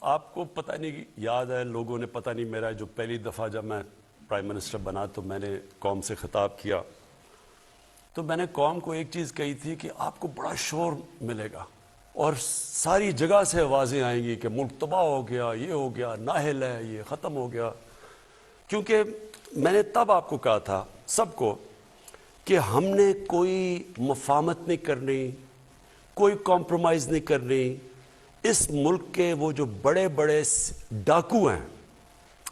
آپ کو پتہ نہیں یاد ہے، لوگوں نے پتہ نہیں، میرا جو پہلی دفعہ جب میں پرائم منسٹر بنا تو میں نے قوم سے خطاب کیا، تو میں نے قوم کو ایک چیز کہی تھی کہ آپ کو بڑا شور ملے گا اور ساری جگہ سے آوازیں آئیں گی کہ ملک تباہ ہو گیا، یہ ہو گیا، نااہل ہے، یہ ختم ہو گیا. کیونکہ میں نے تب آپ کو کہا تھا سب کو کہ ہم نے کوئی مفاہمت نہیں کرنی، کوئی کمپرومائز نہیں کرنی. اس ملک کے وہ جو بڑے بڑے ڈاکو ہیں،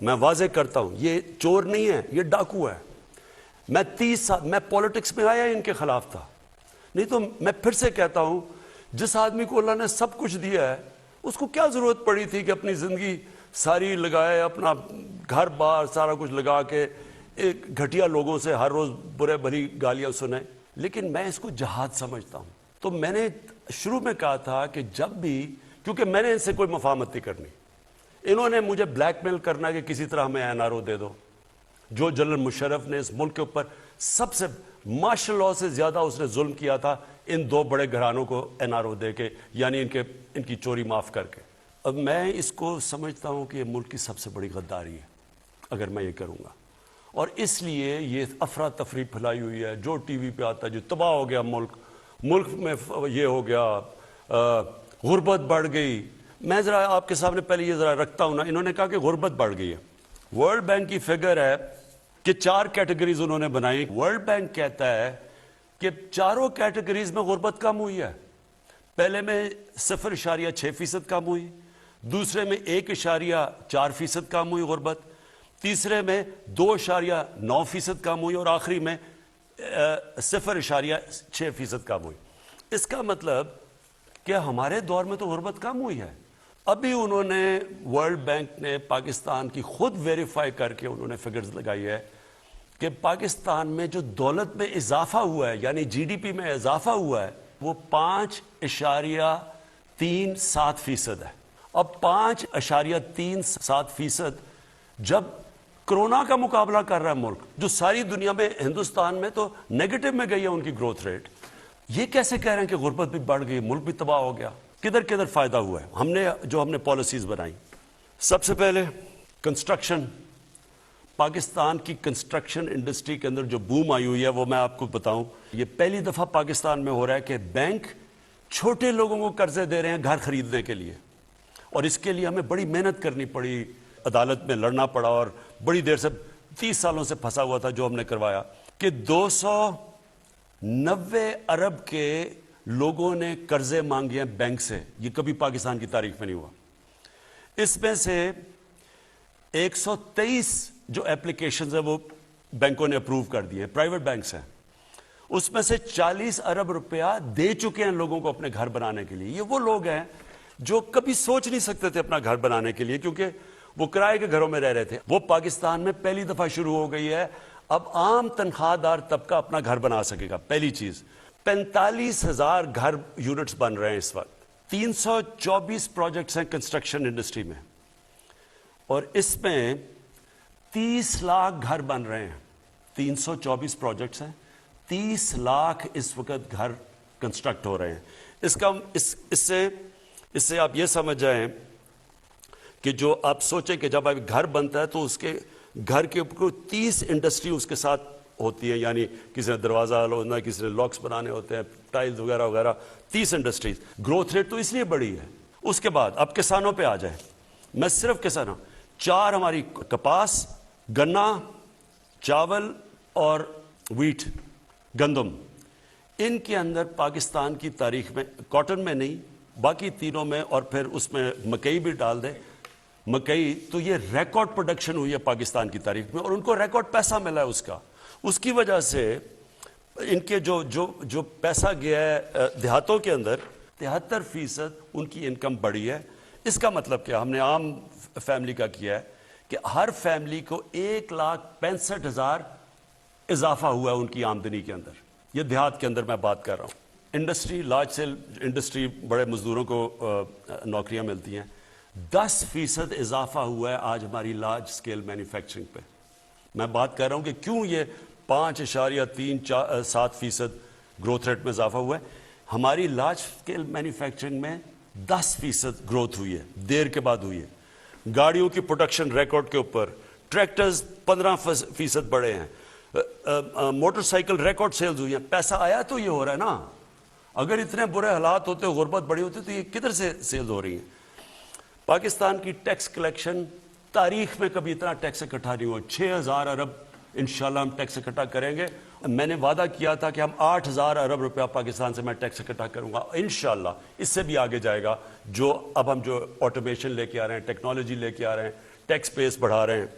میں واضح کرتا ہوں، یہ چور نہیں ہے، یہ ڈاکو ہے. میں 30 سال میں پولیٹکس میں آیا ان کے خلاف تھا. نہیں تو میں پھر سے کہتا ہوں، جس آدمی کو اللہ نے سب کچھ دیا ہے اس کو کیا ضرورت پڑی تھی کہ اپنی زندگی ساری لگائے، اپنا گھر بار سارا کچھ لگا کے ایک گھٹیا لوگوں سے ہر روز برے بھری گالیاں سنیں. لیکن میں اس کو جہاد سمجھتا ہوں. تو میں نے شروع میں کہا تھا کہ جب بھی، کیونکہ میں نے ان سے کوئی مفاہمت نہیں کرنی، انہوں نے مجھے بلیک میل کرنا کہ کسی طرح ہمیں NRO دے دو. جو جنرل مشرف نے اس ملک کے اوپر سب سے مارشل لاء سے زیادہ اس نے ظلم کیا تھا ان دو بڑے گھرانوں کو NRO دے کے، یعنی ان کی چوری معاف کر کے. اب میں اس کو سمجھتا ہوں کہ یہ ملک کی سب سے بڑی غداری ہے اگر میں یہ کروں گا. اور اس لیے یہ افراتفری پھیلائی ہوئی ہے، جو ٹی وی پہ آتا ہے جو تباہ ہو گیا ملک میں یہ ہو گیا، غربت بڑھ گئی. میں ذرا آپ کے سامنے پہلے یہ ذرا رکھتا ہوں نا. انہوں نے کہا کہ غربت بڑھ گئی ہے. ورلڈ بینک کی فگر ہے کہ 4 کیٹیگریز انہوں نے بنائی. ورلڈ بینک کہتا ہے کہ چاروں کیٹیگریز میں غربت کم ہوئی ہے. پہلے میں 0.6% کم ہوئی، دوسرے میں 1.4% کم ہوئی غربت، تیسرے میں 2.9% کم ہوئی، اور آخری میں 0.6% کم ہوئی. اس کا مطلب کہ ہمارے دور میں تو غربت کم ہوئی ہے. ابھی انہوں نے ورلڈ بینک نے پاکستان کی خود ویریفائی کر کے انہوں نے فگرز لگائی ہے کہ پاکستان میں جو دولت میں اضافہ ہوا ہے، یعنی GDP میں اضافہ ہوا ہے، وہ 5.37% ہے. اب 5.37% جب کرونا کا مقابلہ کر رہا ہے ملک، جو ساری دنیا میں، ہندوستان میں تو نیگیٹو میں گئی ہے ان کی گروتھ ریٹ، یہ کیسے کہہ رہے ہیں کہ غربت بھی بڑھ گئی، ملک بھی تباہ ہو گیا؟ کدھر فائدہ ہوا ہے؟ ہم نے پالیسیز بنائی. سب سے پہلے کنسٹرکشن، پاکستان کی کنسٹرکشن انڈسٹری کے اندر جو بوم آئی ہوئی ہے وہ میں آپ کو بتاؤں. یہ پہلی دفعہ پاکستان میں ہو رہا ہے کہ بینک چھوٹے لوگوں کو قرضے دے رہے ہیں گھر خریدنے کے لیے. اور اس کے لیے ہمیں بڑی محنت کرنی پڑی، عدالت میں لڑنا پڑا، اور بڑی دیر سے 30 سالوں سے پھنسا ہوا تھا جو ہم نے کروایا کہ 290 ارب کے لوگوں نے قرضے مانگے ہیں بینک سے. یہ کبھی پاکستان کی تاریخ میں نہیں ہوا. اس میں سے 123 جو اپلیکیشنز ہیں وہ بینکوں نے اپروو کر دی ہیں، پرائیویٹ بینکس ہیں. اس میں سے 40 ارب روپیہ دے چکے ہیں لوگوں کو اپنے گھر بنانے کے لیے. یہ وہ لوگ ہیں جو کبھی سوچ نہیں سکتے تھے اپنا گھر بنانے کے لیے، کیونکہ وہ کرائے کے گھروں میں رہ رہے تھے. وہ پاکستان میں پہلی دفعہ شروع ہو گئی ہے. اب عام تنخواہ دار طبقہ اپنا گھر بنا سکے گا. پہلی چیز، 45,000 گھر یونٹس بن رہے ہیں اس وقت. 324 پروجیکٹس ہیں کنسٹرکشن انڈسٹری میں، اور اس میں 30 لاکھ گھر بن رہے ہیں. 324 پروجیکٹس ہیں، 30 لاکھ اس وقت گھر کنسٹرکٹ ہو رہے ہیں. اس سے آپ یہ سمجھ جائیں کہ جو آپ سوچیں کہ جب آپ گھر بنتا ہے تو اس کے گھر کے اوپر 30 انڈسٹری اس کے ساتھ ہوتی ہیں، یعنی کسی نے دروازہ لگانا، کسی نے لاکس بنانے ہوتے ہیں، ٹائلز وغیرہ وغیرہ، 30 انڈسٹریز. گروتھ ریٹ تو اس لیے بڑی ہے. اس کے بعد اب کسانوں پہ آ جائیں. میں صرف کسانوں، 4 ہماری کپاس، گنا، چاول اور ویٹ، گندم. ان کے اندر پاکستان کی تاریخ میں، کاٹن میں نہیں، باقی تینوں میں، اور پھر اس میں مکئی بھی ڈال دیں، مکئی، تو یہ ریکارڈ پروڈکشن ہوئی ہے پاکستان کی تاریخ میں، اور ان کو ریکارڈ پیسہ ملا ہے. اس کی وجہ سے ان کے جو پیسہ گیا ہے دیہاتوں کے اندر، 73% ان کی انکم بڑھی ہے. اس کا مطلب کیا؟ ہم نے عام فیملی کا کیا ہے کہ ہر فیملی کو 1,65,000 اضافہ ہوا ہے ان کی آمدنی کے اندر. یہ دیہات کے اندر میں بات کر رہا ہوں. انڈسٹری، لارج سیل انڈسٹری، بڑے مزدوروں کو نوکریاں ملتی ہیں. 10% اضافہ ہوا ہے آج ہماری لارج سکیل مینوفیکچرنگ پہ. میں بات کر رہا ہوں کہ کیوں یہ 5.37% گروتھ ریٹ میں اضافہ ہوا ہے. ہماری لارج سکیل مینوفیکچرنگ میں 10% ग्रोथ हुई है, देर के बाद हुई है। गाड़ियों की प्रोडक्शन रिकॉर्ड के ऊपर, ट्रैक्टर्स 15% बढ़े हैं, मोटरसाइकिल रिकॉर्ड सेल्स हुई हैं। पैसा आया तो ये हो रहा है ना। अगर इतने बुरे हालात होते, गुर्बत बड़ी होती, तो ये किधर से सेल्स हो रही हैं? पाकिस्तान की टैक्स कलेक्शन, तारीख में कभी इतना टैक्स इकट्ठा नहीं हुआ। 6000 अरब इंशाल्लाह हम टैक्स इकट्ठा करेंगे। मैंने वादा किया था कि हम 8000 अरब रुपया पाकिस्तान से मैं टैक्स इकट्ठा करूंगा इंशाल्लाह। इससे भी आगे जाएगा। जो अब हम जो ऑटोमेशन लेके आ रहे हैं, टेक्नोलॉजी लेके आ रहे हैं, टैक्स बेस बढ़ा रहे हैं।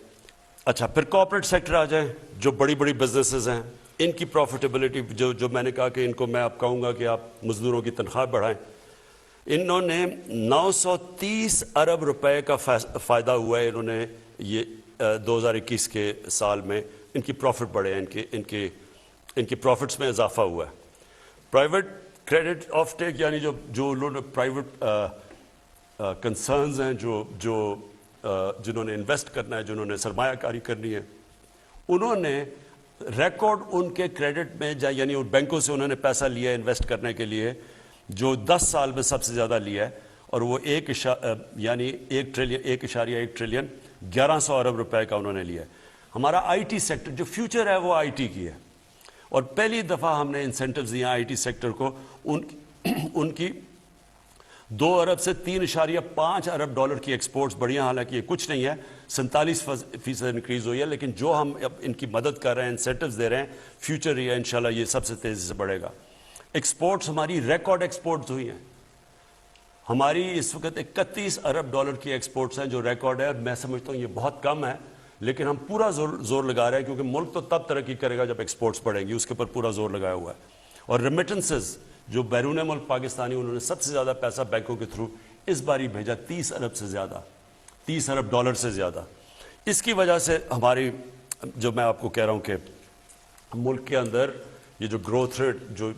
अच्छा, फिर कॉर्पोरेट सेक्टर आ जाए, जो बड़ी बड़ी बिजनेसेस हैं, इनकी प्रॉफिटेबिलिटी जो मैंने कहा कि इनको मैं आप कहूँगा कि आप मजदूरों की तनख्वाह बढ़ाएं। इन्होंने 930 अरब रुपए का फ़ायदा हुआ है। इन्होंने ये 2021 के साल में इनकी प्रॉफिट बढ़े हैं, इनकी प्रॉफिट्स में इजाफा हुआ है। प्राइवेट क्रेडिट ऑफ टेक, यानी जो उन्होंने प्राइवेट कंसर्न्स हैं, जिन्होंने इन्वेस्ट करना है, जिन्होंने सरमायाकारी करनी है, उन्होंने रिकॉर्ड उनके क्रेडिट में यानी उन बैंकों से उन्होंने पैसा लिया है इन्वेस्ट करने के लिए, जो 10 साल में सबसे ज़्यादा लिया है। और वो 1 ट्रिलियन 1100 अरब रुपए का उन्होंने लिया है। हमारा आईटी सेक्टर, जो फ्यूचर है वो आईटी की है, और पहली दफ़ा हमने इंसेंटिव्स दिए आईटी सेक्टर को। उनकी 2 अरब से 3.5 अरब डॉलर की एक्सपोर्ट्स बढ़ी हैं। हालांकि ये कुछ नहीं है, 47% इंक्रीज़ हुई है, लेकिन जो हम अब इनकी मदद कर रहे हैं, इंसेंटिव्स दे रहे हैं, फ्यूचर ये इंशाल्लाह ये सबसे तेज़ी से बढ़ेगा। एक्सपोर्ट्स, हमारी रिकॉर्ड एक्सपोर्ट्स हुई हैं। हमारी इस वक्त 31 अरब डॉलर की एक्सपोर्ट्स हैं, जो रिकॉर्ड है। मैं समझता हूँ ये बहुत कम है, लेकिन हम पूरा जोर लगा रहे हैं, क्योंकि मुल्क तो तब तरक्की करेगा जब एक्सपोर्ट्स बढ़ेंगी, उसके ऊपर पूरा जोर लगाया हुआ है। और रेमिटेंसेस, जो बैरून मुल्क पाकिस्तानी, उन्होंने सबसे ज़्यादा पैसा बैंकों के थ्रू इस बार ही भेजा, 30 अरब से ज़्यादा, 30 अरब डॉलर से ज़्यादा। इसकी वजह से हमारी, जो मैं आपको कह रहा हूँ कि मुल्क के अंदर ये जो ग्रोथ रेट, जो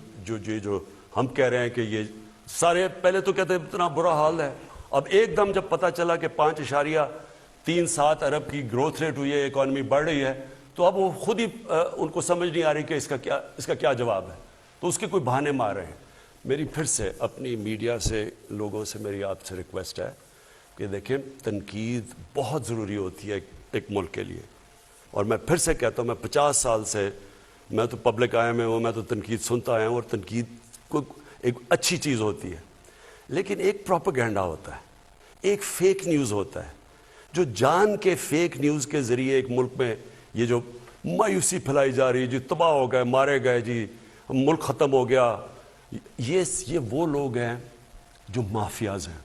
हम कह रहे हैं कि ये सारे पहले तो कहते इतना बुरा हाल है, अब एकदम जब पता चला कि 5.37 अरब की ग्रोथ रेट हुई है, इकॉनमी बढ़ रही है, तो अब वो खुद ही उनको समझ नहीं आ रही कि इसका क्या जवाब है, तो उसके कोई बहाने मार रहे हैं। मेरी फिर से अपनी मीडिया से, लोगों से मेरी आपसे रिक्वेस्ट है कि देखें, तनकीद बहुत ज़रूरी होती है एक मुल्क के लिए। और मैं फिर से कहता हूँ, मैं 50 साल से, मैं तो पब्लिक आया में हूँ, मैं तो तनकीद सुनता आया हूँ, और तनकीद को एक अच्छी चीज़ होती है। लेकिन एक प्रोपेगेंडा होता है, एक फेक न्यूज़ होता है, जो जान के फेक न्यूज़ के ज़रिए एक मुल्क में ये जो मायूसी फैलाई जा रही है, जी तबाह हो गए, मारे गए, जी मुल्क ख़त्म हो गया, ये वो लोग हैं जो माफियाज हैं।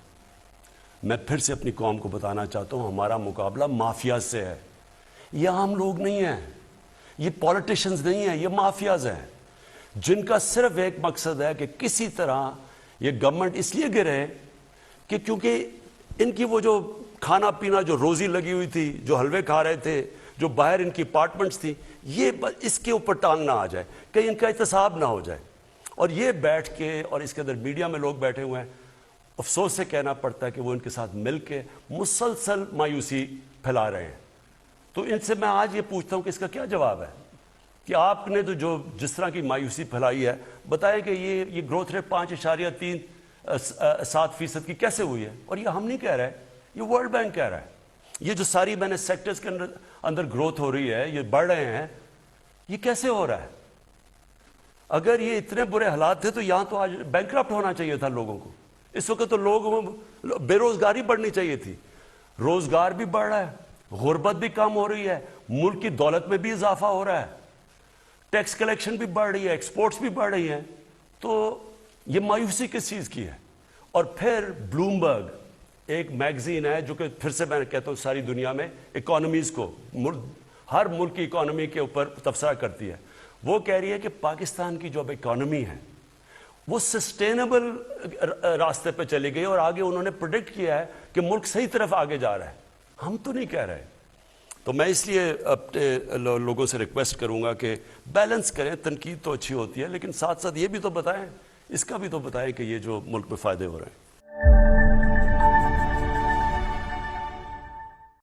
मैं फिर से अपनी कौम को बताना चाहता हूँ, हमारा मुकाबला माफियाज से है। ये आम लोग नहीं हैं, ये पॉलिटिशियंस नहीं हैं, ये माफियाज हैं, जिनका सिर्फ एक मकसद है कि किसी तरह ये गवर्नमेंट इसलिए गिरे कि क्योंकि इनकी वो जो खाना पीना, जो रोजी लगी हुई थी, जो हलवे खा रहे थे, जो बाहर इनकी अपार्टमेंट्स थी, ये इसके ऊपर टांग ना आ जाए, कहीं इनका एहतसाब ना हो जाए। और ये बैठ के, और इसके अंदर मीडिया में लोग बैठे हुए हैं, अफसोस से कहना पड़ता है कि वो इनके साथ मिल के मुसलसल मायूसी फैला रहे हैं। तो इनसे मैं आज ये पूछता हूँ कि इसका क्या जवाब है कि आपने तो जो जिस तरह की मायूसी फैलाई है, बताएं कि ये ग्रोथ रेट 5.37% की कैसे हुई है। और ये हम नहीं कह रहे, ये वर्ल्ड बैंक कह रहा है। ये जो सारी मैंने सेक्टर्स के अंदर ग्रोथ हो रही है, ये बढ़ रहे हैं, ये कैसे हो रहा है? अगर ये इतने बुरे हालात थे तो यहां तो आज बैंकक्रप्ट होना चाहिए था लोगों को। इस वक्त तो लोग बेरोजगारी बढ़नी चाहिए थी। रोजगार भी बढ़ रहा है, गुर्बत भी कम हो रही है, मुल्क की दौलत में भी इजाफा हो रहा है, टैक्स कलेक्शन भी बढ़ रही है, एक्सपोर्ट्स भी बढ़ रही हैं। तो ये मायूसी किस चीज़ की है? और फिर ब्लूमबर्ग एक मैगजीन है जो कि फिर से मैं कहता हूँ सारी दुनिया में इकोनॉमीज को, हर मुल्क की इकोनॉमी के ऊपर तबसरा करती है। वो कह रही है कि पाकिस्तान की जो अब इकोनॉमी है वो सस्टेनेबल रास्ते पे चली गई, और आगे उन्होंने प्रेडिक्ट किया है कि मुल्क सही तरफ आगे जा रहा है। हम तो नहीं कह रहे। तो मैं इसलिए अपने लोगों से रिक्वेस्ट करूंगा कि बैलेंस करें। तनकीद तो अच्छी होती है, लेकिन साथ साथ ये भी तो बताएं, इसका भी तो बताएं कि ये जो मुल्क में फ़ायदे हो रहे हैं।